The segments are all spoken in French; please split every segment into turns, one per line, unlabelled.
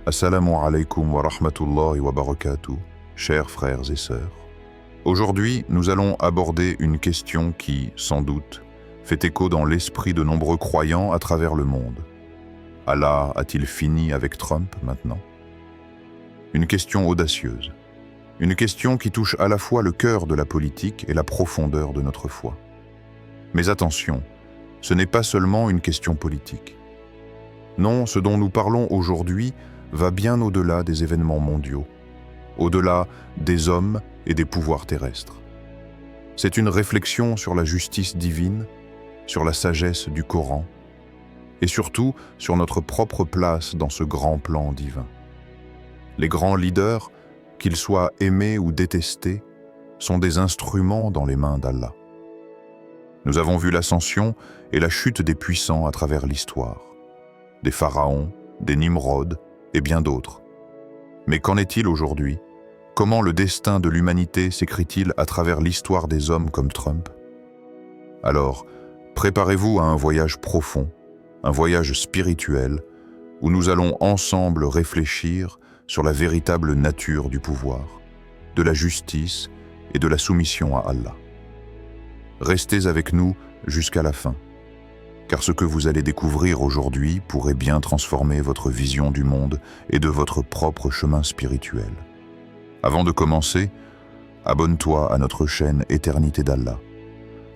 Assalamu alaikum wa rahmatullahi wa barakatuh, chers frères et sœurs. Aujourd'hui, nous allons aborder une question qui, sans doute, fait écho dans l'esprit de nombreux croyants à travers le monde. Allah a-t-il fini avec Trump maintenant? Une question audacieuse. Une question qui touche à la fois le cœur de la politique et la profondeur de notre foi. Mais attention, ce n'est pas seulement une question politique. Non, ce dont nous parlons aujourd'hui va bien au-delà des événements mondiaux, au-delà des hommes et des pouvoirs terrestres. C'est une réflexion sur la justice divine, sur la sagesse du Coran, et surtout sur notre propre place dans ce grand plan divin. Les grands leaders, qu'ils soient aimés ou détestés, sont des instruments dans les mains d'Allah. Nous avons vu l'ascension et la chute des puissants à travers l'histoire, des pharaons, des Nimrod et bien d'autres. Mais qu'en est-il aujourd'hui? Comment le destin de l'humanité s'écrit-il à travers l'histoire des hommes comme Trump? Alors, préparez-vous à un voyage profond, un voyage spirituel, où nous allons ensemble réfléchir sur la véritable nature du pouvoir, de la justice et de la soumission à Allah. Restez avec nous jusqu'à la fin, car ce que vous allez découvrir aujourd'hui pourrait bien transformer votre vision du monde et de votre propre chemin spirituel. Avant de commencer, abonne-toi à notre chaîne Éternité d'Allah.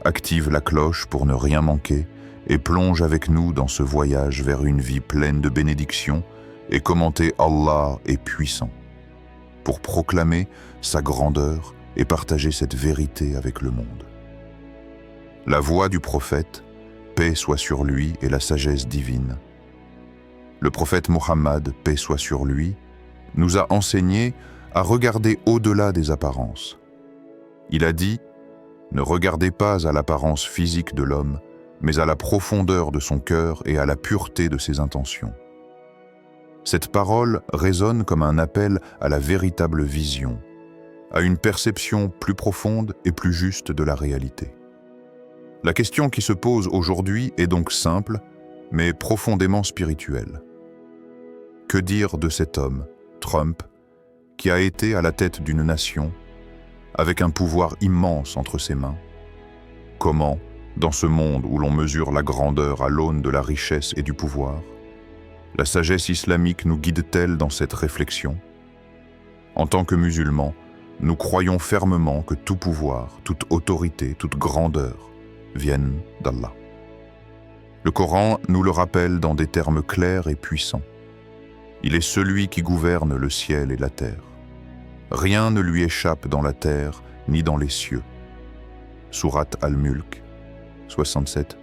Active la cloche pour ne rien manquer et plonge avec nous dans ce voyage vers une vie pleine de bénédictions et commenter Allah est puissant, pour proclamer sa grandeur et partager cette vérité avec le monde. La voix du prophète, paix soit sur lui et la sagesse divine. Le prophète Mohammed, paix soit sur lui, nous a enseigné à regarder au-delà des apparences. Il a dit « Ne regardez pas à l'apparence physique de l'homme, mais à la profondeur de son cœur et à la pureté de ses intentions. » Cette parole résonne comme un appel à la véritable vision, à une perception plus profonde et plus juste de la réalité. La question qui se pose aujourd'hui est donc simple, mais profondément spirituelle. Que dire de cet homme, Trump, qui a été à la tête d'une nation, avec un pouvoir immense entre ses mains? Comment, dans ce monde où l'on mesure la grandeur à l'aune de la richesse et du pouvoir, la sagesse islamique nous guide-t-elle dans cette réflexion? En tant que musulmans, nous croyons fermement que tout pouvoir, toute autorité, toute grandeur viennent d'Allah. Le Coran nous le rappelle dans des termes clairs et puissants. Il est celui qui gouverne le ciel et la terre. Rien ne lui échappe dans la terre ni dans les cieux. Sourate Al-Mulk 67-15.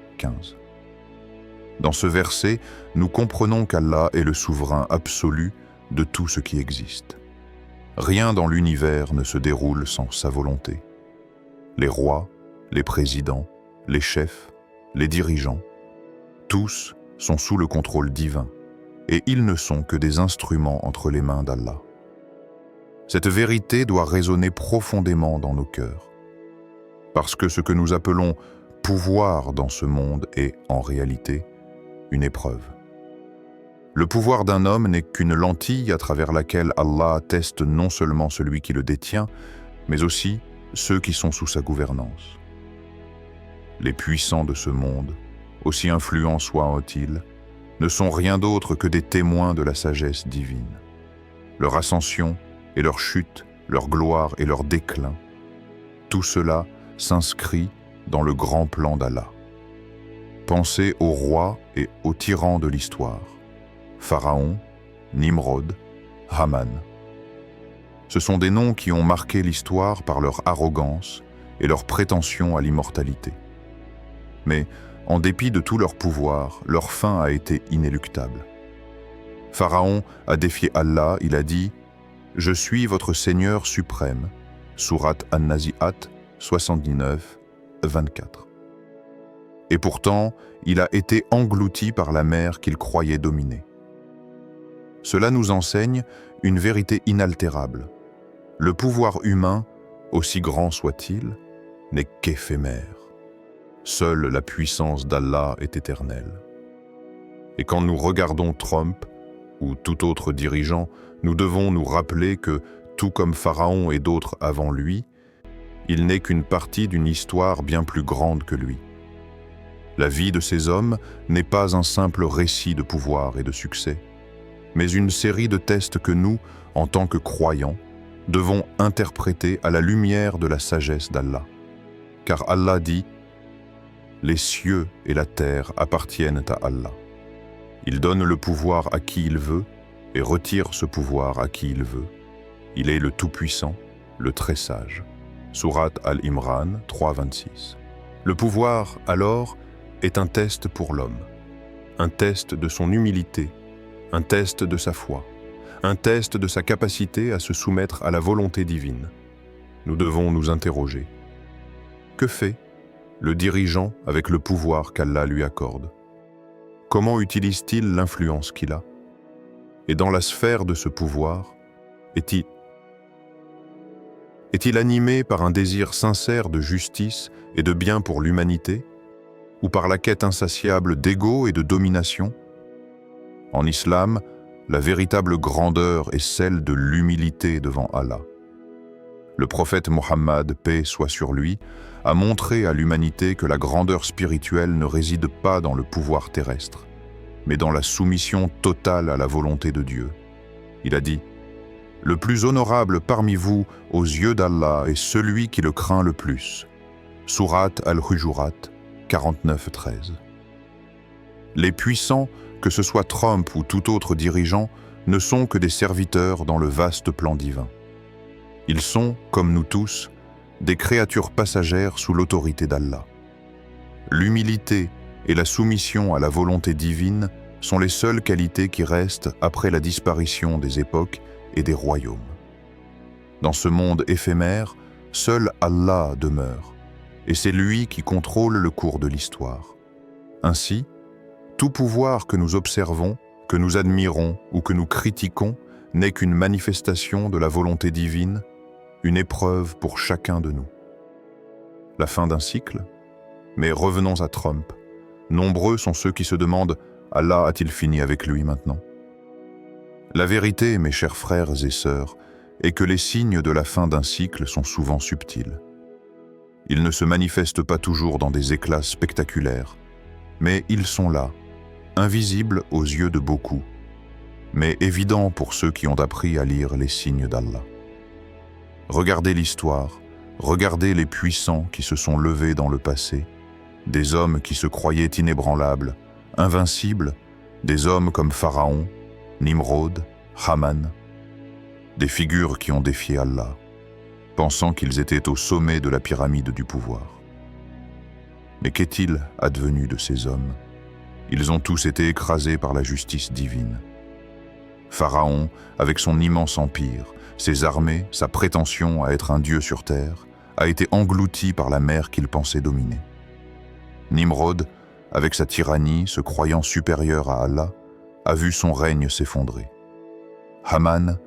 Dans ce verset, nous comprenons qu'Allah est le souverain absolu de tout ce qui existe. Rien dans l'univers ne se déroule sans sa volonté. Les rois, les présidents, les chefs, les dirigeants, tous sont sous le contrôle divin, et ils ne sont que des instruments entre les mains d'Allah. Cette vérité doit résonner profondément dans nos cœurs, parce que ce que nous appelons pouvoir dans ce monde est, en réalité, une épreuve. Le pouvoir d'un homme n'est qu'une lentille à travers laquelle Allah teste non seulement celui qui le détient, mais aussi ceux qui sont sous sa gouvernance. Les puissants de ce monde, aussi influents soient-ils, ne sont rien d'autre que des témoins de la sagesse divine. Leur ascension et leur chute, leur gloire et leur déclin, tout cela s'inscrit dans le grand plan d'Allah. Pensez aux rois et aux tyrans de l'histoire, Pharaon, Nimrod, Haman. Ce sont des noms qui ont marqué l'histoire par leur arrogance et leur prétention à l'immortalité. Mais, en dépit de tout leur pouvoir, leur fin a été inéluctable. Pharaon a défié Allah, il a dit « Je suis votre Seigneur suprême » Sourate An-Nazi'at 79, 24. Et pourtant, il a été englouti par la mer qu'il croyait dominer. Cela nous enseigne une vérité inaltérable. Le pouvoir humain, aussi grand soit-il, n'est qu'éphémère. Seule la puissance d'Allah est éternelle. Et quand nous regardons Trump, ou tout autre dirigeant, nous devons nous rappeler que, tout comme Pharaon et d'autres avant lui, il n'est qu'une partie d'une histoire bien plus grande que lui. La vie de ces hommes n'est pas un simple récit de pouvoir et de succès, mais une série de tests que nous, en tant que croyants, devons interpréter à la lumière de la sagesse d'Allah. Car Allah dit « Les cieux et la terre appartiennent à Allah. Il donne le pouvoir à qui il veut et retire ce pouvoir à qui il veut. Il est le Tout-Puissant, le Très-Sage. » Sourate Al-Imran 3.26. Le pouvoir, alors, est un test pour l'homme. Un test de son humilité, un test de sa foi, un test de sa capacité à se soumettre à la volonté divine. Nous devons nous interroger. Que fait le dirigeant avec le pouvoir qu'Allah lui accorde? Comment utilise-t-il l'influence qu'il a? Et dans la sphère de ce pouvoir, est-il animé par un désir sincère de justice et de bien pour l'humanité, ou par la quête insatiable d'ego et de domination? En islam, la véritable grandeur est celle de l'humilité devant Allah. Le prophète Mohammed, paix soit sur lui, a montré à l'humanité que la grandeur spirituelle ne réside pas dans le pouvoir terrestre, mais dans la soumission totale à la volonté de Dieu. Il a dit « Le plus honorable parmi vous aux yeux d'Allah est celui qui le craint le plus. » Sourate Al-Hujurat 49-13. Les puissants, que ce soit Trump ou tout autre dirigeant, ne sont que des serviteurs dans le vaste plan divin. Ils sont, comme nous tous, des créatures passagères sous l'autorité d'Allah. L'humilité et la soumission à la volonté divine sont les seules qualités qui restent après la disparition des époques et des royaumes. Dans ce monde éphémère, seul Allah demeure, et c'est lui qui contrôle le cours de l'histoire. Ainsi, tout pouvoir que nous observons, que nous admirons ou que nous critiquons n'est qu'une manifestation de la volonté divine, une épreuve pour chacun de nous. La fin d'un cycle? Mais revenons à Trump. Nombreux sont ceux qui se demandent « Allah a-t-il fini avec lui maintenant ?» La vérité, mes chers frères et sœurs, est que les signes de la fin d'un cycle sont souvent subtils. Ils ne se manifestent pas toujours dans des éclats spectaculaires, mais ils sont là, invisibles aux yeux de beaucoup, mais évidents pour ceux qui ont appris à lire les signes d'Allah. Regardez l'histoire, regardez les puissants qui se sont levés dans le passé, des hommes qui se croyaient inébranlables, invincibles, des hommes comme Pharaon, Nimrod, Haman, des figures qui ont défié Allah, pensant qu'ils étaient au sommet de la pyramide du pouvoir. Mais qu'est-il advenu de ces hommes? Ils ont tous été écrasés par la justice divine. Pharaon, avec son immense empire, ses armées, sa prétention à être un dieu sur terre, a été englouti par la mer qu'il pensait dominer. Nimrod, avec sa tyrannie, se croyant supérieur à Allah, a vu son règne s'effondrer. Haman,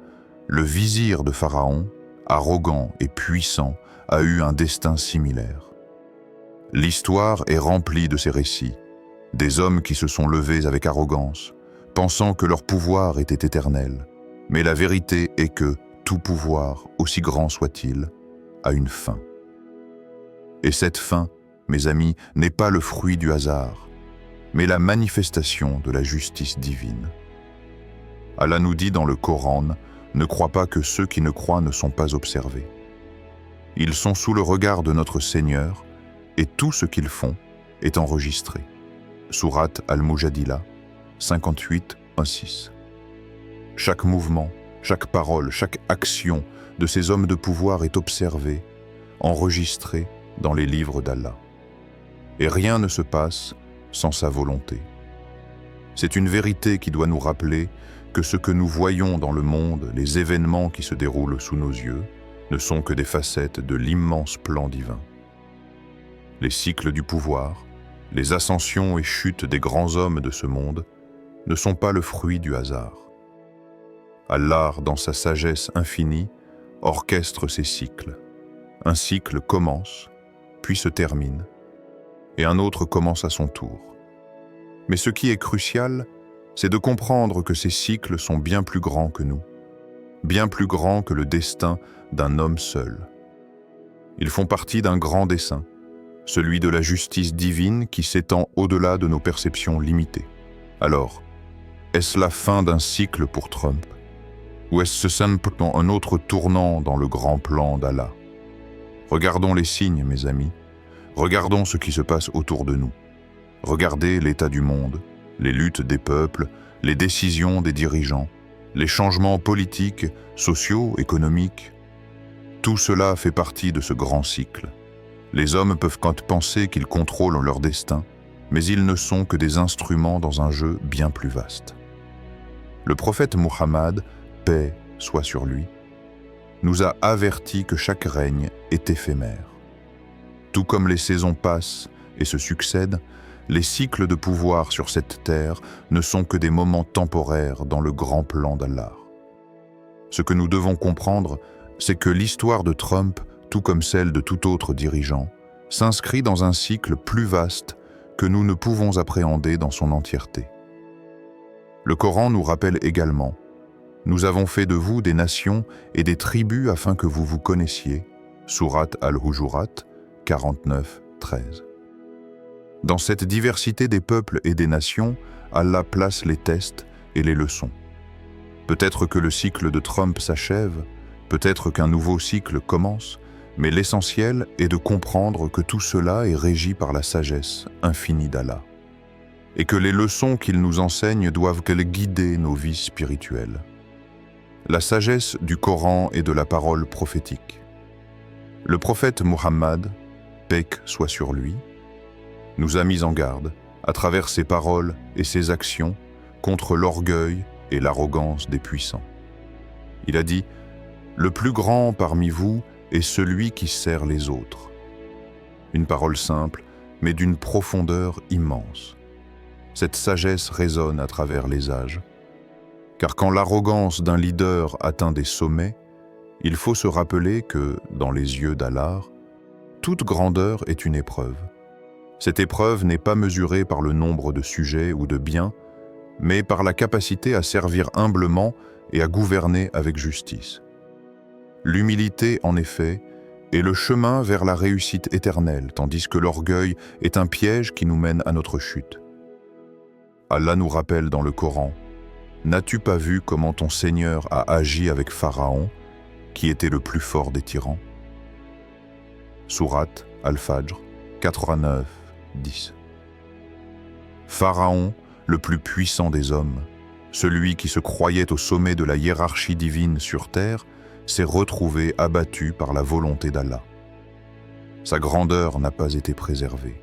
le vizir de Pharaon, arrogant et puissant, a eu un destin similaire. L'histoire est remplie de ces récits, des hommes qui se sont levés avec arrogance, pensant que leur pouvoir était éternel. Mais la vérité est que tout pouvoir, aussi grand soit-il, a une fin. Et cette fin, mes amis, n'est pas le fruit du hasard, mais la manifestation de la justice divine. Allah nous dit dans le Coran, ne crois pas que ceux qui ne croient ne sont pas observés. Ils sont sous le regard de notre Seigneur, et tout ce qu'ils font est enregistré. Sourate Al-Mujadila 58.6. Chaque mouvement, chaque parole, chaque action de ces hommes de pouvoir est observée, enregistrée dans les livres d'Allah. Et rien ne se passe sans sa volonté. C'est une vérité qui doit nous rappeler que ce que nous voyons dans le monde, les événements qui se déroulent sous nos yeux, ne sont que des facettes de l'immense plan divin. Les cycles du pouvoir, les ascensions et chutes des grands hommes de ce monde ne sont pas le fruit du hasard. Allah, dans sa sagesse infinie, orchestre ces cycles. Un cycle commence, puis se termine, et un autre commence à son tour. Mais ce qui est crucial c'est de comprendre que ces cycles sont bien plus grands que nous, bien plus grands que le destin d'un homme seul. Ils font partie d'un grand dessein, celui de la justice divine qui s'étend au-delà de nos perceptions limitées. Alors, est-ce la fin d'un cycle pour Trump? Ou est-ce simplement un autre tournant dans le grand plan d'Allah? Regardons les signes, mes amis. Regardons ce qui se passe autour de nous. Regardez l'état du monde, les luttes des peuples, les décisions des dirigeants, les changements politiques, sociaux, économiques. Tout cela fait partie de ce grand cycle. Les hommes peuvent penser qu'ils contrôlent leur destin, mais ils ne sont que des instruments dans un jeu bien plus vaste. Le prophète Muhammad, paix soit sur lui, nous a averti que chaque règne est éphémère. Tout comme les saisons passent et se succèdent, les cycles de pouvoir sur cette terre ne sont que des moments temporaires dans le grand plan d'Allah. Ce que nous devons comprendre, c'est que l'histoire de Trump, tout comme celle de tout autre dirigeant, s'inscrit dans un cycle plus vaste que nous ne pouvons appréhender dans son entièreté. Le Coran nous rappelle également: nous avons fait de vous des nations et des tribus afin que vous vous connaissiez. Sourate Al-Hujurat 49-13. Dans cette diversité des peuples et des nations, Allah place les tests et les leçons. Peut-être que le cycle de Trump s'achève, peut-être qu'un nouveau cycle commence, mais l'essentiel est de comprendre que tout cela est régi par la sagesse infinie d'Allah, et que les leçons qu'il nous enseigne doivent guider nos vies spirituelles. La sagesse du Coran et de la parole prophétique. Le prophète Muhammad, paix soit sur lui, nous a mis en garde, à travers ses paroles et ses actions, contre l'orgueil et l'arrogance des puissants. Il a dit: « Le plus grand parmi vous est celui qui sert les autres. » Une parole simple, mais d'une profondeur immense. Cette sagesse résonne à travers les âges. Car quand l'arrogance d'un leader atteint des sommets, il faut se rappeler que, dans les yeux d'Allah, toute grandeur est une épreuve. Cette épreuve n'est pas mesurée par le nombre de sujets ou de biens, mais par la capacité à servir humblement et à gouverner avec justice. L'humilité, en effet, est le chemin vers la réussite éternelle, tandis que l'orgueil est un piège qui nous mène à notre chute. Allah nous rappelle dans le Coran: « N'as-tu pas vu comment ton Seigneur a agi avec Pharaon, qui était le plus fort des tyrans ?» Sourate Al-Fajr 89-10. Pharaon, le plus puissant des hommes, celui qui se croyait au sommet de la hiérarchie divine sur terre, s'est retrouvé abattu par la volonté d'Allah. Sa grandeur n'a pas été préservée.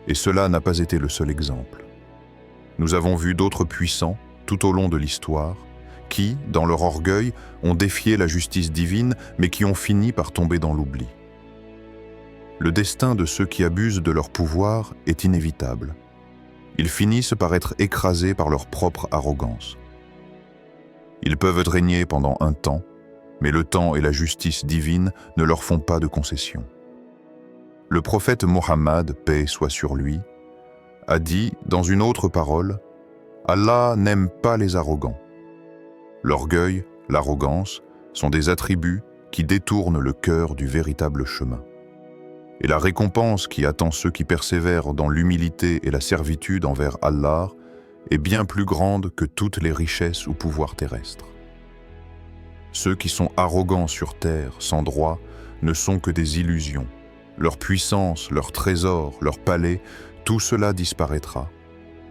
Et cela n'a pas été le seul exemple. Nous avons vu d'autres puissants, tout au long de l'histoire, qui, dans leur orgueil, ont défié la justice divine, mais qui ont fini par tomber dans l'oubli. Le destin de ceux qui abusent de leur pouvoir est inévitable. Ils finissent par être écrasés par leur propre arrogance. Ils peuvent régner pendant un temps, mais le temps et la justice divine ne leur font pas de concessions. Le prophète Muhammad, paix soit sur lui, a dit dans une autre parole: « Allah n'aime pas les arrogants. » L'orgueil, l'arrogance sont des attributs qui détournent le cœur du véritable chemin. Et la récompense qui attend ceux qui persévèrent dans l'humilité et la servitude envers Allah est bien plus grande que toutes les richesses ou pouvoirs terrestres. Ceux qui sont arrogants sur terre, sans droit, ne sont que des illusions. Leur puissance, leur trésor, leur palais, tout cela disparaîtra.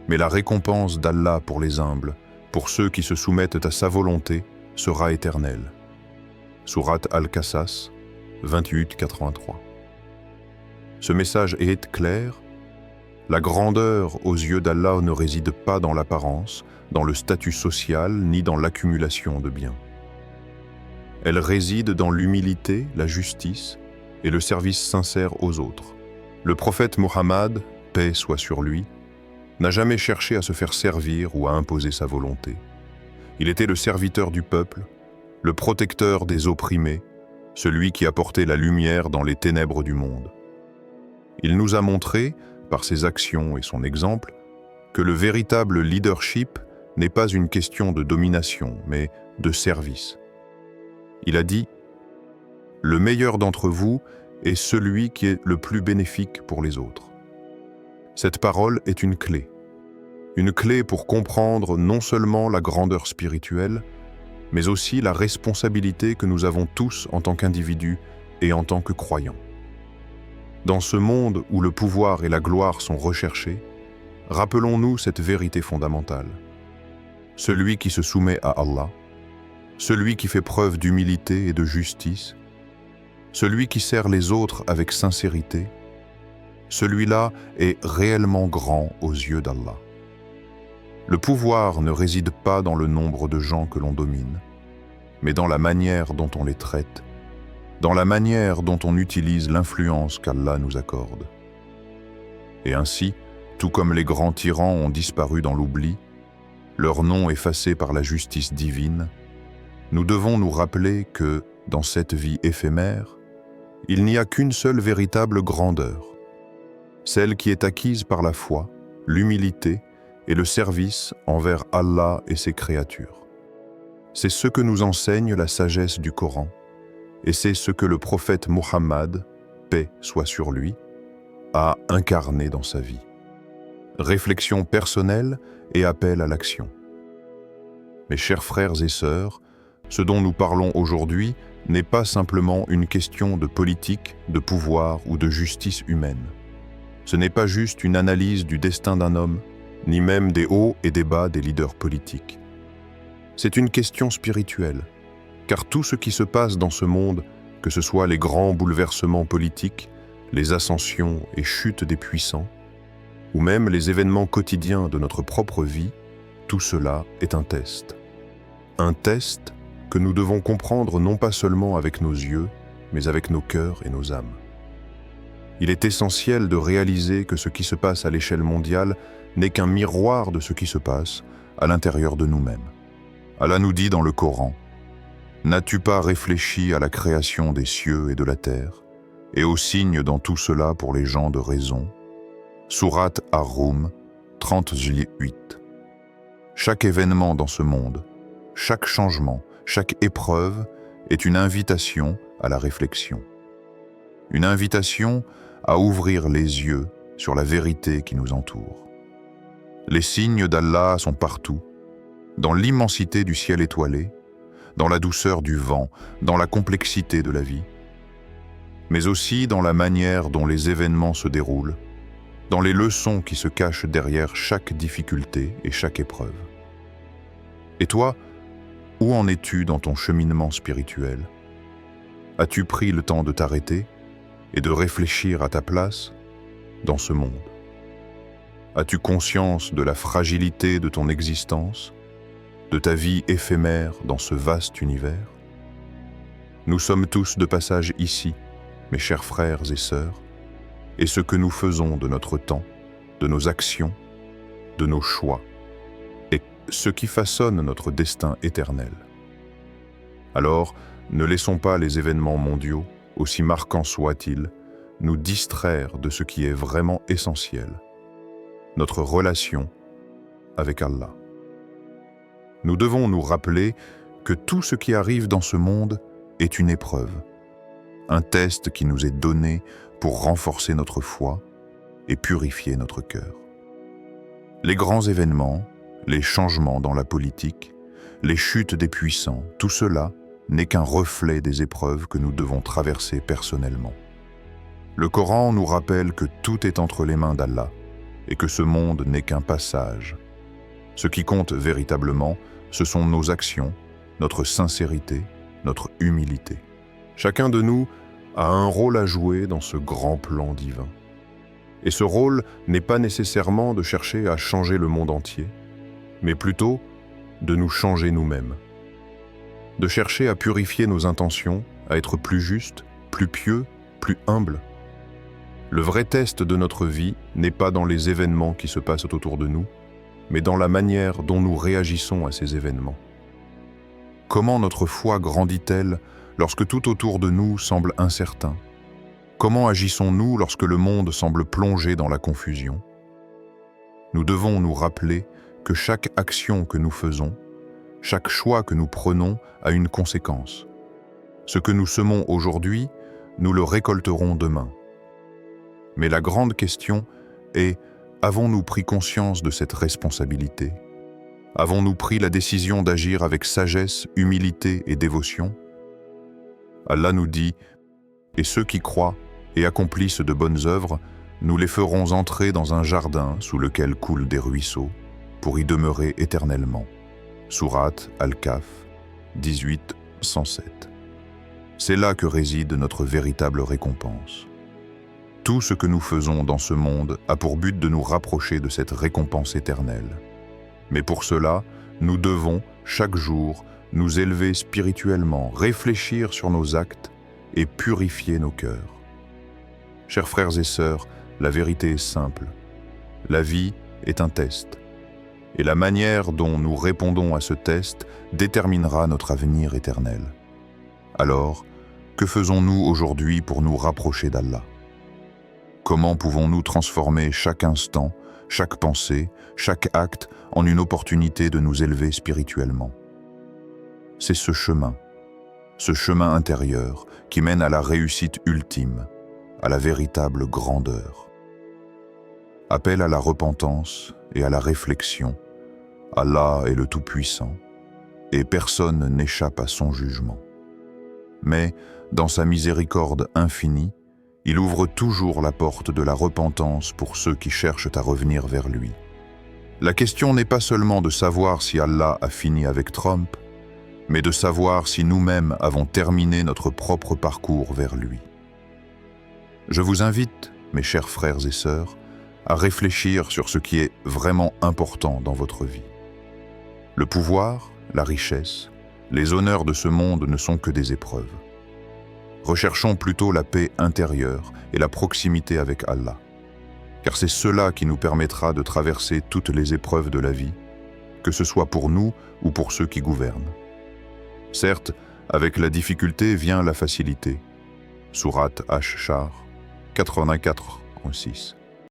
Mais la récompense d'Allah pour les humbles, pour ceux qui se soumettent à sa volonté, sera éternelle. Sourate Al-Qasas 28-83. Ce message est clair. La grandeur aux yeux d'Allah ne réside pas dans l'apparence, dans le statut social, ni dans l'accumulation de biens. Elle réside dans l'humilité, la justice et le service sincère aux autres. Le prophète Muhammad, paix soit sur lui, n'a jamais cherché à se faire servir ou à imposer sa volonté. Il était le serviteur du peuple, le protecteur des opprimés, celui qui apportait la lumière dans les ténèbres du monde. Il nous a montré, par ses actions et son exemple, que le véritable leadership n'est pas une question de domination, mais de service. Il a dit « Le meilleur d'entre vous est celui qui est le plus bénéfique pour les autres ». Cette parole est une clé pour comprendre non seulement la grandeur spirituelle, mais aussi la responsabilité que nous avons tous en tant qu'individus et en tant que croyants. Dans ce monde où le pouvoir et la gloire sont recherchés, rappelons-nous cette vérité fondamentale. Celui qui se soumet à Allah, celui qui fait preuve d'humilité et de justice, celui qui sert les autres avec sincérité, celui-là est réellement grand aux yeux d'Allah. Le pouvoir ne réside pas dans le nombre de gens que l'on domine, mais dans la manière dont on les traite, dans la manière dont on utilise l'influence qu'Allah nous accorde. Et ainsi, tout comme les grands tyrans ont disparu dans l'oubli, leur nom effacé par la justice divine, nous devons nous rappeler que, dans cette vie éphémère, il n'y a qu'une seule véritable grandeur, celle qui est acquise par la foi, l'humilité et le service envers Allah et ses créatures. C'est ce que nous enseigne la sagesse du Coran, et c'est ce que le prophète Muhammad, paix soit sur lui, a incarné dans sa vie. Réflexion personnelle et appel à l'action. Mes chers frères et sœurs, ce dont nous parlons aujourd'hui n'est pas simplement une question de politique, de pouvoir ou de justice humaine. Ce n'est pas juste une analyse du destin d'un homme, ni même des hauts et des bas des leaders politiques. C'est une question spirituelle, car tout ce qui se passe dans ce monde, que ce soit les grands bouleversements politiques, les ascensions et chutes des puissants, ou même les événements quotidiens de notre propre vie, tout cela est un test. Un test que nous devons comprendre non pas seulement avec nos yeux, mais avec nos cœurs et nos âmes. Il est essentiel de réaliser que ce qui se passe à l'échelle mondiale n'est qu'un miroir de ce qui se passe à l'intérieur de nous-mêmes. Allah nous dit dans le Coran « N'as-tu pas réfléchi à la création des cieux et de la terre, et aux signes dans tout cela pour les gens de raison ?» Sourate Ar-Rum, 38. Chaque événement dans ce monde, chaque changement, chaque épreuve est une invitation à la réflexion. Une invitation à ouvrir les yeux sur la vérité qui nous entoure. Les signes d'Allah sont partout, dans l'immensité du ciel étoilé, dans la douceur du vent, dans la complexité de la vie, mais aussi dans la manière dont les événements se déroulent, dans les leçons qui se cachent derrière chaque difficulté et chaque épreuve. Et toi, où en es-tu dans ton cheminement spirituel? As-tu pris le temps de t'arrêter et de réfléchir à ta place dans ce monde? As-tu conscience de la fragilité de ton existence, de ta vie éphémère dans ce vaste univers? Nous sommes tous de passage ici, mes chers frères et sœurs, et ce que nous faisons de notre temps, de nos actions, de nos choix, est ce qui façonne notre destin éternel. Alors, ne laissons pas les événements mondiaux, aussi marquants soient-ils, nous distraire de ce qui est vraiment essentiel, notre relation avec Allah. Nous devons nous rappeler que tout ce qui arrive dans ce monde est une épreuve, un test qui nous est donné pour renforcer notre foi et purifier notre cœur. Les grands événements, les changements dans la politique, les chutes des puissants, tout cela n'est qu'un reflet des épreuves que nous devons traverser personnellement. Le Coran nous rappelle que tout est entre les mains d'Allah et que ce monde n'est qu'un passage. Ce qui compte véritablement, ce sont nos actions, notre sincérité, notre humilité. Chacun de nous a un rôle à jouer dans ce grand plan divin. Et ce rôle n'est pas nécessairement de chercher à changer le monde entier, mais plutôt de nous changer nous-mêmes. De chercher à purifier nos intentions, à être plus justes, plus pieux, plus humbles. Le vrai test de notre vie n'est pas dans les événements qui se passent autour de nous, mais dans la manière dont nous réagissons à ces événements. Comment notre foi grandit-elle lorsque tout autour de nous semble incertain? Comment agissons-nous lorsque le monde semble plongé dans la confusion? Nous devons nous rappeler que chaque action que nous faisons, chaque choix que nous prenons a une conséquence. Ce que nous semons aujourd'hui, nous le récolterons demain. Mais la grande question est, avons-nous pris conscience de cette responsabilité? Avons-nous pris la décision d'agir avec sagesse, humilité et dévotion? Allah nous dit, « Et ceux qui croient et accomplissent de bonnes œuvres, nous les ferons entrer dans un jardin sous lequel coulent des ruisseaux, pour y demeurer éternellement. » Sourate Al-Kahf 18-107. C'est là que réside notre véritable récompense. Tout ce que nous faisons dans ce monde a pour but de nous rapprocher de cette récompense éternelle. Mais pour cela, nous devons, chaque jour, nous élever spirituellement, réfléchir sur nos actes et purifier nos cœurs. Chers frères et sœurs, la vérité est simple. La vie est un test. Et la manière dont nous répondons à ce test déterminera notre avenir éternel. Alors, que faisons-nous aujourd'hui pour nous rapprocher d'Allah? Comment pouvons-nous transformer chaque instant, chaque pensée, chaque acte en une opportunité de nous élever spirituellement? C'est ce chemin intérieur qui mène à la réussite ultime, à la véritable grandeur. Appel à la repentance et à la réflexion. Allah est le Tout-Puissant, et personne n'échappe à son jugement. Mais, dans sa miséricorde infinie, il ouvre toujours la porte de la repentance pour ceux qui cherchent à revenir vers lui. La question n'est pas seulement de savoir si Allah a fini avec Trump, mais de savoir si nous-mêmes avons terminé notre propre parcours vers lui. Je vous invite, mes chers frères et sœurs, à réfléchir sur ce qui est vraiment important dans votre vie. Le pouvoir, la richesse, les honneurs de ce monde ne sont que des épreuves. Recherchons plutôt la paix intérieure et la proximité avec Allah, car c'est cela qui nous permettra de traverser toutes les épreuves de la vie, que ce soit pour nous ou pour ceux qui gouvernent. Certes, avec la difficulté vient la facilité. Sourate Ash-Shar 84:6.